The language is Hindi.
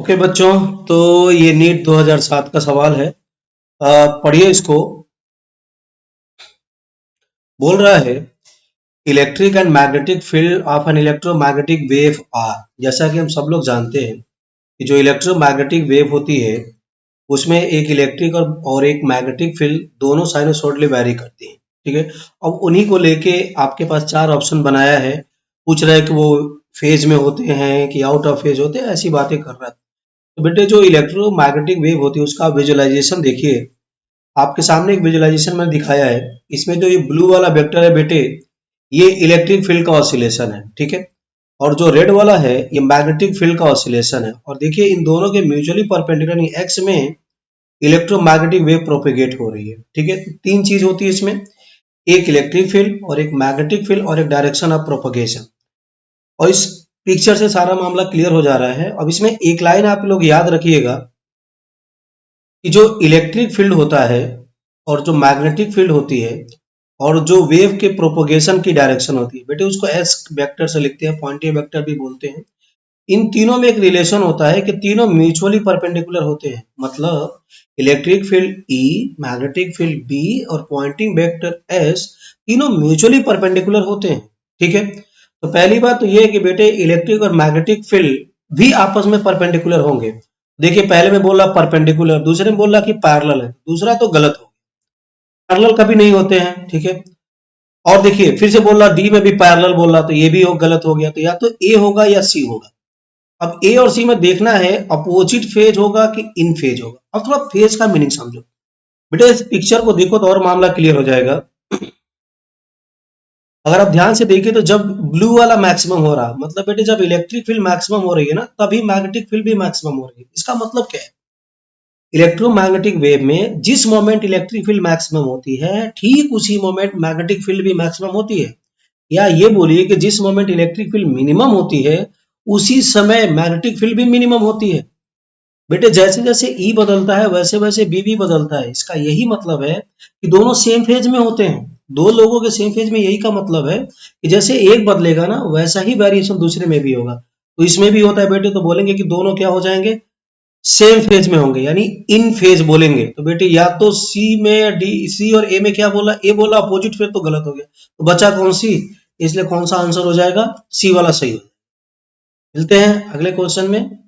ओके बच्चों, तो ये नीट 2007 का सवाल है। पढ़िए इसको। बोल रहा है electric and magnetic field of an electromagnetic wave are. जैसा कि हम सब लोग जानते हैं कि जो इलेक्ट्रोमैग्नेटिक वेव होती है उसमें एक इलेक्ट्रिक और एक मैग्नेटिक फील्ड दोनों साइनसॉइडली वैरी करती हैं। ठीक है। अब उन्हीं को लेके आपके पास चार ऑप्शन बनाया है। पूछ रहा है कि वो फेज में होते हैं कि आउट ऑफ फेज होते हैं, ऐसी बातें कर रहा है। तो बेटे जो इलेक्ट्रोमैग्नेटिक वेव होती है उसका विजुअलाइजेशन देखिए। आपके सामने एक विजुअलाइजेशन मैंने दिखाया है। इसमें जो ये ब्लू वाला वेक्टर है बेटे, ये इलेक्ट्रिक फील्ड का ऑसिलेशन है। ठीक है। और जो रेड वाला है ये मैग्नेटिक फील्ड का ऑसिलेशन है। और देखिए इन दोनों के म्यूचुअली परपेंडिकुलर एक्स में इलेक्ट्रोमैग्नेटिक वेव प्रोपेगेट हो रही है। ठीक है। तो तीन चीज होती है इसमें, एक इलेक्ट्रिक फील्ड और एक मैग्नेटिक फील्ड और एक डायरेक्शन ऑफ प्रोपगेशन। और इस पिक्चर से सारा मामला क्लियर हो जा रहा है। अब इसमें एक लाइन आप लोग याद रखिएगा कि जो इलेक्ट्रिक फील्ड होता है और जो मैग्नेटिक फील्ड होती है और जो वेव के प्रोपोगेशन की डायरेक्शन होती है बेटे, उसको एस वेक्टर से लिखते हैं, पॉइंटिंग वेक्टर भी बोलते हैं। इन तीनों में एक रिलेशन होता है कि तीनों म्यूचुअली परपेंडिकुलर होते हैं। मतलब electric field E, magnetic field B और पॉइंटिंग वेक्टर एस तीनों म्यूचुअली परपेंडिकुलर होते हैं। ठीक है। तो पहली बात तो ये है कि बेटे इलेक्ट्रिक और मैग्नेटिक फील्ड भी आपस में परपेंडिकुलर होंगे। देखिए पहले में बोला परपेंडिकुलर, दूसरे में बोला कि पैरेलल है, दूसरा तो गलत हो। पैरेलल कभी नहीं होते हैं। ठीक है। और देखिए फिर से बोल रहा डी में भी पैरेलल बोल रहा, तो ये भी गलत हो गया। तो या तो ए होगा या सी होगा। अब ए और सी में देखना है अपोजिट फेज होगा कि इन फेज होगा। अब थोड़ा फेज का मीनिंग समझो बेटा, इस पिक्चर को देखो तो और मामला क्लियर हो जाएगा। अगर आप ध्यान से देखिए तो जब ब्लू वाला मैक्सिमम हो रहा, मतलब बेटे जब इलेक्ट्रिक फील्ड मैक्सिमम हो रही है ना, तभी मैग्नेटिक फील्ड भी मैक्सिमम हो रही है। इसका मतलब क्या है? इलेक्ट्रोमैग्नेटिक वेव में जिस मोमेंट इलेक्ट्रिक फील्ड मैक्सिमम होती है, ठीक उसी मोमेंट मैग्नेटिक फील्ड भी मैक्सिमम होती है। या ये बोलिए कि जिस मोमेंट इलेक्ट्रिक फील्ड मिनिमम होती है उसी समय मैग्नेटिक फील्ड भी मिनिमम होती है। बेटे जैसे जैसे ई बदलता है वैसे वैसे बी भी बदलता है। इसका यही मतलब है कि दोनों सेम फेज में होते हैं। दो लोगों के सेम फेज में, यही का मतलब है कि जैसे एक बदलेगा ना वैसा ही वेरिएशन दूसरे में भी होगा। तो इसमें भी होता है बेटे, तो बोलेंगे कि दोनों क्या हो जाएंगे, सेम फेज में होंगे, यानी इन फेज बोलेंगे। तो बेटे या तो सी में डी, सी और ए में क्या बोला, ए बोला अपोजिट, फिर तो गलत हो गया। तो बचा कौन सी, इसलिए कौन सा आंसर हो जाएगा, सी वाला सही हो। मिलते हैं अगले क्वेश्चन में।